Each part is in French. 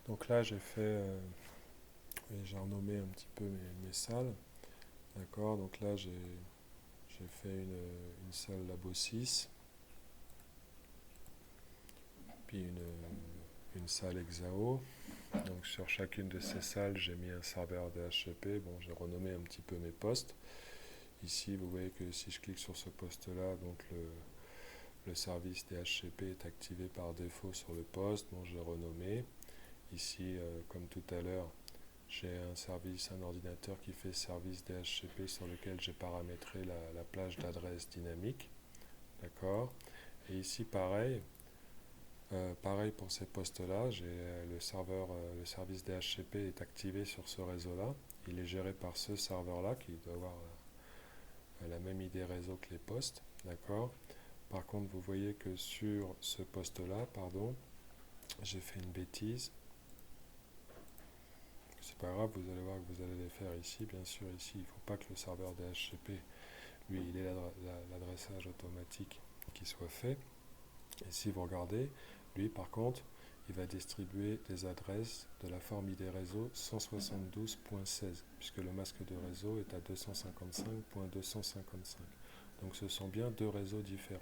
Donc là, j'ai renommé un petit peu mes salles. D'accord, donc là, j'ai fait une salle Labo 6, puis une salle Exao. Donc sur chacune de ces salles, j'ai mis un serveur DHCP. Bon, j'ai renommé un petit peu mes postes. Ici, vous voyez que si je clique sur ce poste-là, donc le service DHCP est activé par défaut sur le poste. Bon, j'ai renommé. Ici, comme tout à l'heure, j'ai un ordinateur qui fait service DHCP sur lequel j'ai paramétré la plage d'adresse dynamique. D'accord. Et ici, pareil pour ces postes-là, j'ai le service DHCP est activé sur ce réseau-là. Il est géré par ce serveur-là qui doit avoir la même ID réseau que les postes. D'accord. Par contre, vous voyez que sur ce poste-là, pardon, j'ai fait une bêtise. C'est pas grave, vous allez voir que vous allez les faire ici. Bien sûr, ici, il ne faut pas que le serveur DHCP, lui, il ait l'adressage automatique qui soit fait. Et si vous regardez, lui, par contre, il va distribuer des adresses de la forme ID réseau 172.16, puisque le masque de réseau est à 255.255. Donc ce sont bien deux réseaux différents.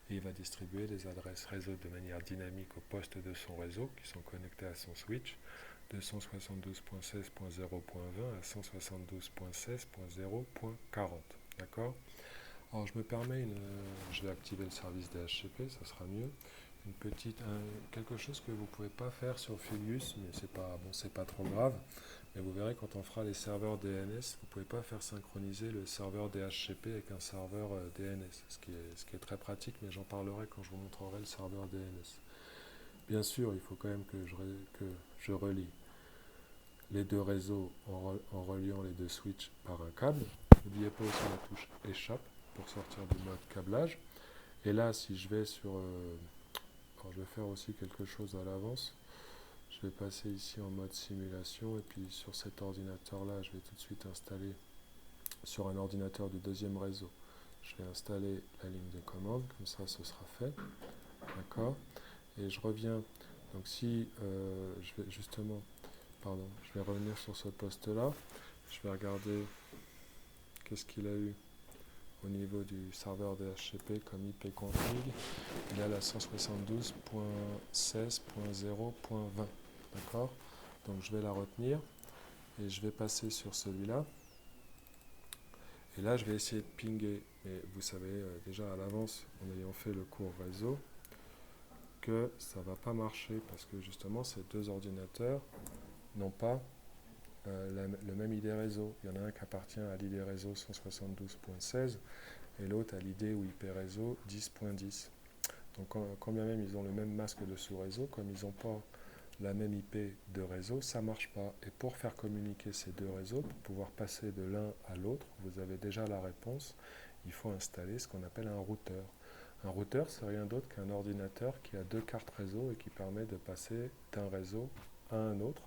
Et il va distribuer des adresses réseau de manière dynamique au poste de son réseau, qui sont connectés à son switch, de 172.16.0.20 à 172.16.0.40. D'accord. Alors je me permets, je vais activer le service DHCP, ça sera mieux. Quelque chose que vous ne pouvez pas faire sur Filius, mais c'est pas trop grave. Mais vous verrez quand on fera les serveurs DNS, vous ne pouvez pas faire synchroniser le serveur DHCP avec un serveur DNS, ce qui est très pratique, mais j'en parlerai quand je vous montrerai le serveur DNS. Bien sûr, il faut quand même que je relie les deux réseaux en reliant les deux switches par un câble. N'oubliez pas aussi la touche échappe pour sortir du mode câblage. Et là, si je vais sur... alors je vais faire aussi quelque chose à l'avance. Je vais passer ici en mode simulation et puis sur cet ordinateur-là, je vais tout de suite installer sur un ordinateur du deuxième réseau. Je vais installer la ligne de commande, comme ça ce sera fait. D'accord. Et je reviens. Donc si je vais justement... Pardon, je vais revenir sur ce poste-là. Je vais regarder qu'est-ce qu'il a eu au niveau du serveur DHCP comme IP config. Il a la 172.16.0.20. D'accord. Donc je vais la retenir et je vais passer sur celui-là. Et là, je vais essayer de pinguer. Mais vous savez déjà à l'avance, en ayant fait le cours réseau, que ça ne va pas marcher parce que justement, ces deux ordinateurs n'ont pas le même ID réseau. Il y en a un qui appartient à l'ID réseau 172.16 et l'autre à l'ID ou IP réseau 10.10. Donc quand bien même ils ont le même masque de sous-réseau, comme ils n'ont pas la même IP de réseau, ça ne marche pas. Et pour faire communiquer ces deux réseaux, pour pouvoir passer de l'un à l'autre, vous avez déjà la réponse, il faut installer ce qu'on appelle un routeur. Un routeur, c'est rien d'autre qu'un ordinateur qui a deux cartes réseau et qui permet de passer d'un réseau à un autre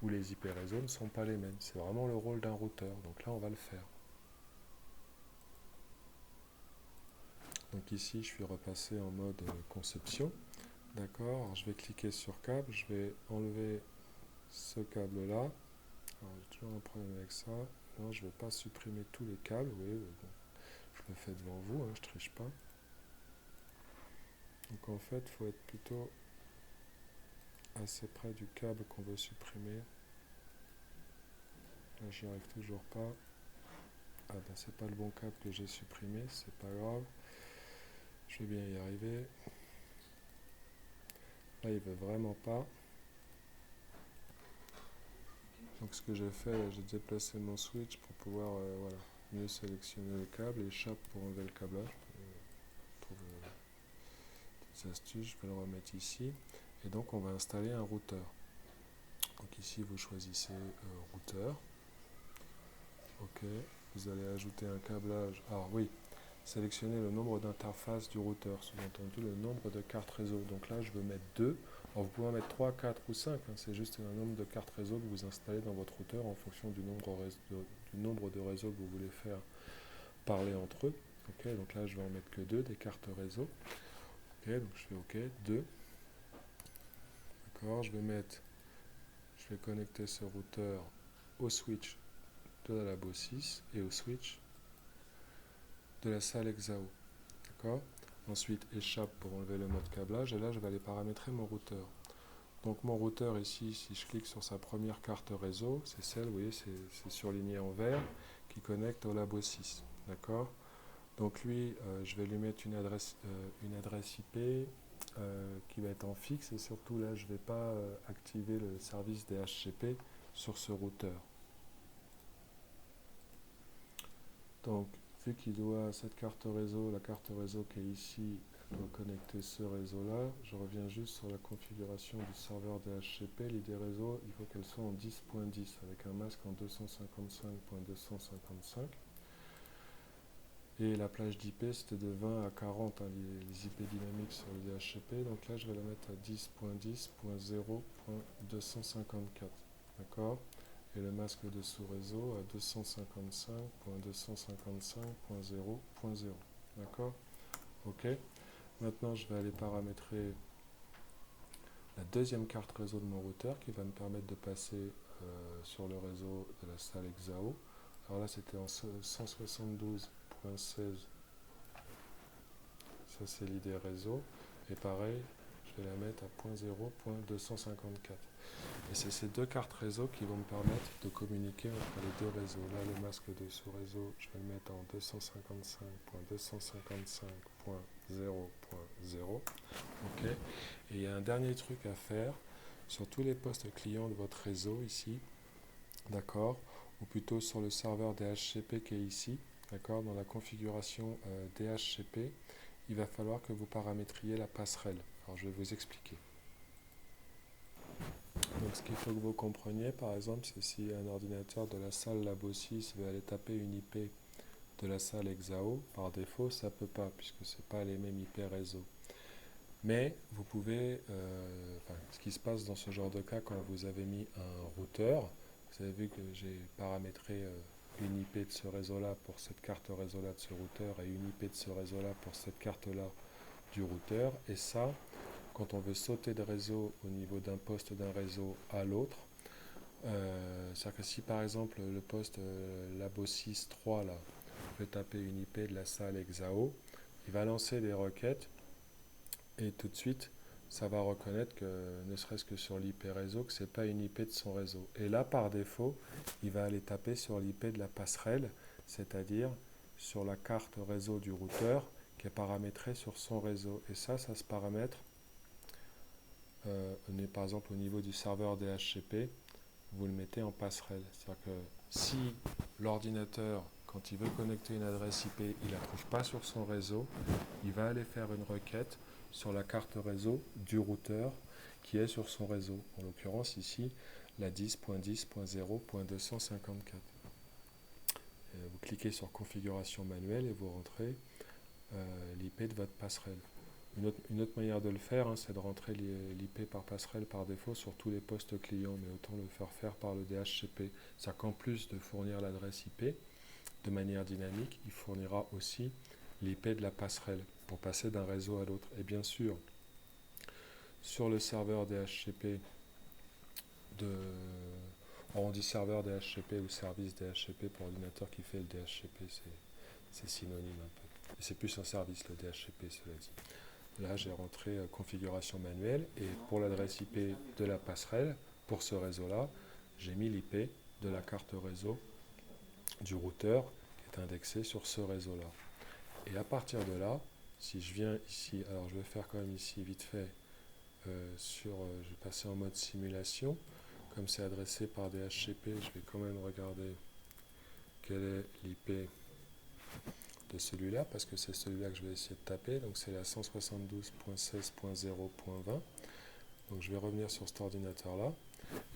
où les IP réseaux ne sont pas les mêmes. C'est vraiment le rôle d'un routeur. Donc là, on va le faire. Donc ici, je suis repassé en mode conception. D'accord, alors je vais cliquer sur câble, je vais enlever ce câble-là. Alors j'ai toujours un problème avec ça. Non, je ne vais pas supprimer tous les câbles. Oui, bon, je le fais devant vous, hein, je ne triche pas. Donc en fait, il faut être plutôt assez près du câble qu'on veut supprimer. Là, j'y arrive toujours pas. Ah ben c'est pas le bon câble que j'ai supprimé, c'est pas grave. Je vais bien y arriver. Là, il veut vraiment pas. Donc ce que j'ai fait, j'ai déplacé mon switch pour pouvoir mieux sélectionner le câble et échappe pour enlever le câblage. Je trouve des astuces, je vais le remettre ici. Et donc on va installer un routeur. Donc ici vous choisissez routeur. Ok, vous allez ajouter un câblage. Alors oui, sélectionnez le nombre d'interfaces du routeur, sous-entendu le nombre de cartes réseau. Donc là je veux mettre 2. Alors vous pouvez en mettre 3, 4 ou 5, hein. C'est juste un nombre de cartes réseau que vous installez dans votre routeur en fonction du nombre de réseaux que vous voulez faire parler entre eux. Ok, donc là je vais en mettre que 2, des cartes réseau. Ok, donc je fais OK, 2. D'accord, je vais mettre je vais connecter ce routeur au switch de la labo 6 et au switch de la salle Exao. D'accord? Ensuite, échappe pour enlever le mode câblage. Et là, je vais aller paramétrer mon routeur. Donc, mon routeur ici, si je clique sur sa première carte réseau, c'est celle, vous voyez, c'est surligné en vert, qui connecte au labo 6. D'accord? Donc, lui, je vais lui mettre une adresse IP qui va être en fixe. Et surtout, là, je ne vais pas activer le service DHCP sur ce routeur. Donc, vu qu'il doit cette carte réseau, la carte réseau qui est ici, doit connecter ce réseau-là, je reviens juste sur la configuration du serveur DHCP. L'ID réseau, il faut qu'elle soit en 10.10 avec un masque en 255.255. Et la plage d'IP, c'était de 20 à 40, hein, les IP dynamiques sur le DHCP. Donc là, je vais la mettre à 10.10.0.254. D'accord? Et le masque de sous-réseau à 255.255.0.0. D'accord? Ok. Maintenant, je vais aller paramétrer la deuxième carte réseau de mon routeur qui va me permettre de passer sur le réseau de la salle Exao. Alors là, c'était en 172.16. Ça, c'est l'ID réseau. Et pareil, je vais la mettre à 0.0.254. Et c'est ces deux cartes réseau qui vont me permettre de communiquer entre les deux réseaux. Là, le masque de sous-réseau, je vais le mettre en 255.255.0.0. OK. Et il y a un dernier truc à faire sur tous les postes clients de votre réseau ici, d'accord, ou plutôt sur le serveur DHCP qui est ici, d'accord, dans la configuration DHCP, il va falloir que vous paramétriez la passerelle. Alors, je vais vous expliquer. Donc ce qu'il faut que vous compreniez, par exemple, c'est si un ordinateur de la salle Labo 6 veut aller taper une IP de la salle Exao, par défaut, ça ne peut pas, puisque ce n'est pas les mêmes IP réseau. Mais vous pouvez, ce qui se passe dans ce genre de cas, quand vous avez mis un routeur, vous avez vu que j'ai paramétré une IP de ce réseau-là pour cette carte réseau-là de ce routeur et une IP de ce réseau-là pour cette carte-là du routeur, et ça, quand on veut sauter de réseau au niveau d'un poste d'un réseau à l'autre, c'est-à-dire que si par exemple le poste Labo 6.3 là, veut taper une IP de la salle Exao, il va lancer des requêtes et tout de suite ça va reconnaître que, ne serait-ce que sur l'IP réseau, que ce n'est pas une IP de son réseau. Et là par défaut, il va aller taper sur l'IP de la passerelle, c'est-à-dire sur la carte réseau du routeur qui est paramétrée sur son réseau. Et ça se paramètre. On est par exemple au niveau du serveur DHCP, vous le mettez en passerelle. C'est-à-dire que si l'ordinateur, quand il veut connecter une adresse IP, il ne la trouve pas sur son réseau, il va aller faire une requête sur la carte réseau du routeur qui est sur son réseau. En l'occurrence ici, la 10.10.0.254. Vous cliquez sur configuration manuelle et vous rentrez l'IP de votre passerelle. Une autre manière de le faire, c'est de rentrer l'IP par passerelle par défaut sur tous les postes clients, mais autant le faire par le DHCP. C'est-à-dire qu'en plus de fournir l'adresse IP de manière dynamique, il fournira aussi l'IP de la passerelle pour passer d'un réseau à l'autre. Et bien sûr, sur le serveur DHCP on dit serveur DHCP ou service DHCP pour l'ordinateur qui fait le DHCP, c'est synonyme un peu. Et c'est plus un service le DHCP, cela dit. Là, j'ai rentré configuration manuelle et pour l'adresse IP de la passerelle, pour ce réseau-là, j'ai mis l'IP de la carte réseau du routeur qui est indexé sur ce réseau-là. Et à partir de là, si je viens ici, alors je vais faire quand même ici vite fait, je vais passer en mode simulation. Comme c'est adressé par DHCP, je vais quand même regarder quelle est l'IP de celui-là, parce que c'est celui-là que je vais essayer de taper. Donc c'est la 172.16.0.20. Donc je vais revenir sur cet ordinateur-là.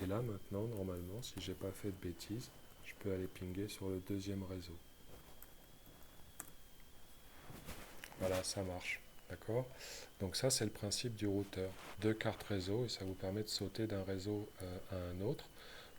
Et là maintenant, normalement, si j'ai pas fait de bêtises, je peux aller pinguer sur le deuxième réseau. Voilà, ça marche. D'accord? Donc ça, c'est le principe du routeur. Deux cartes réseau et ça vous permet de sauter d'un réseau à un autre.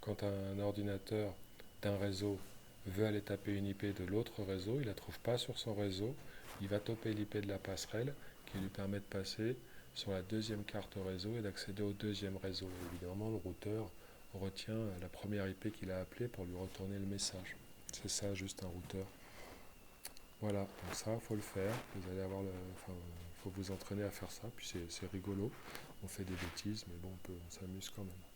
Quand un ordinateur d'un réseau veut aller taper une IP de l'autre réseau, il ne la trouve pas sur son réseau, il va taper l'IP de la passerelle qui lui permet de passer sur la deuxième carte réseau et d'accéder au deuxième réseau. Et évidemment, le routeur on retient la première IP qu'il a appelée pour lui retourner le message. C'est ça, juste un routeur. Voilà, donc ça, il faut le faire. Vous allez avoir enfin, faut vous entraîner à faire ça. Puis c'est rigolo. On fait des bêtises, mais bon, on s'amuse quand même.